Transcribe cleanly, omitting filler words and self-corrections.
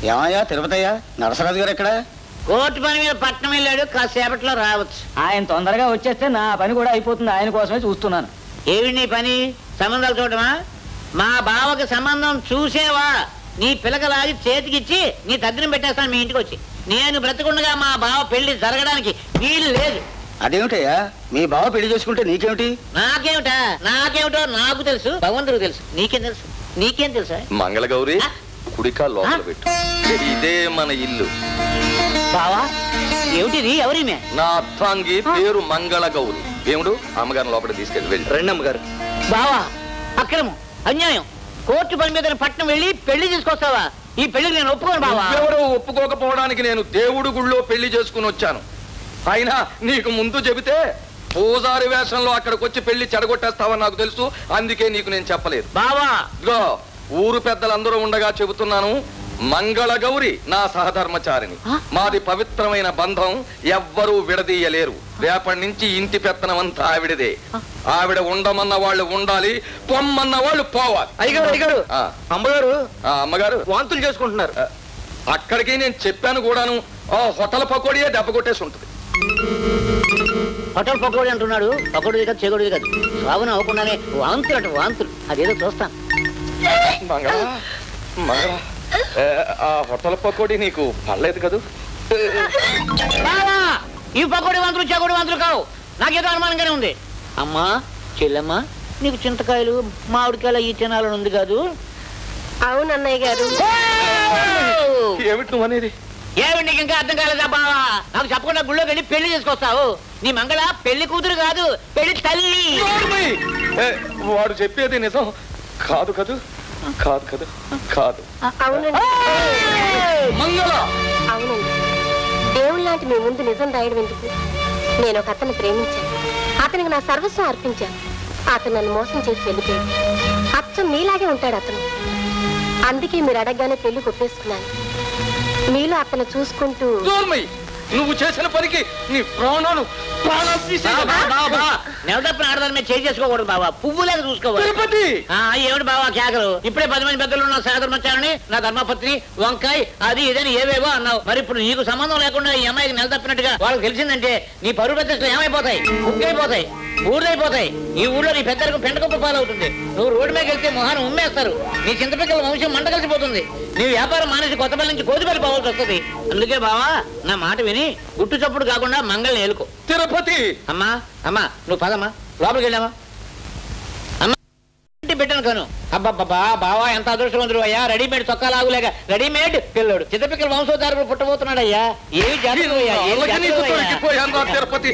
ఏమయ్యా తిరుపతయ్యా, నరసరాజు గారు ఎక్కడ? కోర్టు పని మీద పట్నం వెళ్ళాడు, కాసేపట్లో రావచ్చు. ఆయన తొందరగా వచ్చేస్తే నా పని కూడా అయిపోతుంది. ఆయన కోసమే చూస్తున్నాను. ఏమి నీ పని? సంబంధాలు చూడమా? మా బావకి సంబంధం చూసేవా? నీ పిలకలాగి చేతికిచ్చి నీ దగ్గర పెట్టేస్తాను మీ ఇంటికి వచ్చి. నేను బ్రతకుండగా మా బావ పెళ్లి జరగడానికి వీలు లేదు. అదేమిటయ్యా, మీ బావ పెళ్లి చేసుకుంటే నీకేమిటి? నాకేమిటో నాకు తెలుసు, భగవంతుడికి తెలుసు. నీకేం తెలుసు? నీకేం తెలుసా? మంగళగౌరి కుడికా లోపల పెట్టు. ఇదే మన ఇల్లు. బావా ఏమిటిది? ఎవరిమే? నా అర్థాంగి పేరు మంగళగౌరి. దేవుడు అమ్మగారిని లోపల తీసుకెళ్ళి వెళ్ళి రండి అమ్మగారు. బావా అక్రమం, అన్యాయం. కోర్టు పని మీద పట్నం వెళ్ళి పెళ్లి తీసుకొస్తావా? ఈ పెళ్లికి నేను ఒప్పుకోను బావా. ఎవరో ఒప్పుకోకపోవడానికి నేను దేవుడు గుళ్ళో పెళ్లి చేసుకుని వచ్చాను. అయినా నీకు ముందు చెబితే పూజారి వేషంలో అక్కడికి వచ్చి పెళ్లి చెడగొట్టేస్తావని నాకు తెలుసు. అందుకే నీకు నేను చెప్పలేదు. బావా ఇదిగో ఊరు పెద్దలందరూ ఉండగా చెబుతున్నాను, మంగళగౌరి నా సహధర్మచారిని. మాది పవిత్రమైన బంధం, ఎవ్వరూ విడదీయలేరు. రేపటి నుంచి ఇంటి పెత్తనమంతా ఆవిడదే. ఆవిడ ఉండమన్న వాళ్ళు ఉండాలి, పొమ్మన్న వాళ్ళు పోవాలి. అయ్యగారు అమ్మగారు అమ్మగారు వాంతులు చేసుకుంటున్నారు. అక్కడికి నేను చెప్పాను కూడాను. హోటల్ పకోడియే దెబ్బ కొట్టేసి ఉంటుంది. హోటల్ పకోడీ అంటున్నాడు. పకోడీది కాదు, చెగోడిది కాదు. సాగున అవ్వకుండానే వాంతులు అటు వాంతులు. అదేదో చూస్తాను. ఆ హోటల్ పకోడీ నీకు పర్లేదు కదూ? ఈ పకోడీ వాంతులు చెగోడి వాంతులు కావు. నాకేదో అనుమానంగానే ఉంది. అమ్మా చెల్లెమ్మా, నీకు చింతకాయలు మామిడికాయలు ఈ తినాలని ఉంది కాదు? అవునన్నయ్య గారు. ఏమిటి నువ్వు అనేది? ఏమిటి నీకు ఇంకా అర్థం కాలేదా బావా? నాకు చెప్పకుండా గుళ్ళోకి వెళ్ళి పెళ్లి చేసుకొస్తావు. నీ మంగళ పెళ్లి కూతురు కాదు, పెళ్లి తల్లి. వాడు చెప్పేది నిజం కాదు కదూ? కాదు కదా? కాదు. అవునండి. మంగళ అవునండి. దేవుళ్ళ లాంటి మీ ముందు నిజం రాయడం ఎందుకు? నేను ఒక అతన్ని ప్రేమించాను. అతనికి నా సర్వస్వం అర్పించాను. అతను నన్ను మోసం చేసి వెళ్ళిపోయాడు. అచ్చం మీలాగే ఉంటాడు అతను. అందుకే మీరు అడగగానే పెళ్లి కొట్టేసుకున్నాను. మీలో అతను చూసుకుంటూ. నువ్వు చేసిన పనికి నీ ప్రాణాలు నెవడప్పుడు ఆడదాని మీద చేయి చేసుకోకూడదు బావా. పువ్వులేక చూసుకోవాలి. ఏమిటి బావా కేకలు? ఇప్పుడే 10 మంది పెద్దలు ఉన్న సహధర్మచారిని, నా ధర్మపత్ని, వంకాయ్ అది ఇదని ఏవేవో అన్నావు. మరి ఇప్పుడు నీకు సంబంధం లేకుండా ఈ అమ్మాయికి నెల తప్పినట్టుగా వాళ్ళకి తెలిసిందంటే నీ పరువు ప్రతిష్టలు ఏమైపోతాయి? ఉక్కైపోతాయి, ఊర్లైపోతాయి. ఈ ఊళ్ళో నీ పెద్దలకు పెండకొప్ప పాలవుతుంది. నువ్వు రోడ్డు మీద వెళ్తే మొహాన్ని ఉమ్మేస్తారు. నీ చింతపిక్కల వంశం మంట కలిసిపోతుంది. నీ వ్యాపారం మానేసి కొత్తపల్లి నుంచి కోతిపల్లి పోవాల్సి వస్తుంది. అందుకే బావా నా మాట విని గుట్టు చప్పుడు కాకుండా మంగళని ఏలుకో. తిరుపతి అమ్మా అమ్మా నువ్వు పదమ్మా, లోపలికి వెళ్ళామా? అమ్మా పెట్టాను కాను. అబ్బాబ్బా బావా ఎంత అదృష్టవంతుడు అయ్యా. రెడీమేడ్ చొక్కాలాగులేక రెడీమేడ్ పిల్లడు చిత్తపిక్కల వంశోద్ధారకుడు పుట్టబోతున్నాడు అయ్యా. ఏమి చేస్తున్నావు? తిరుపతి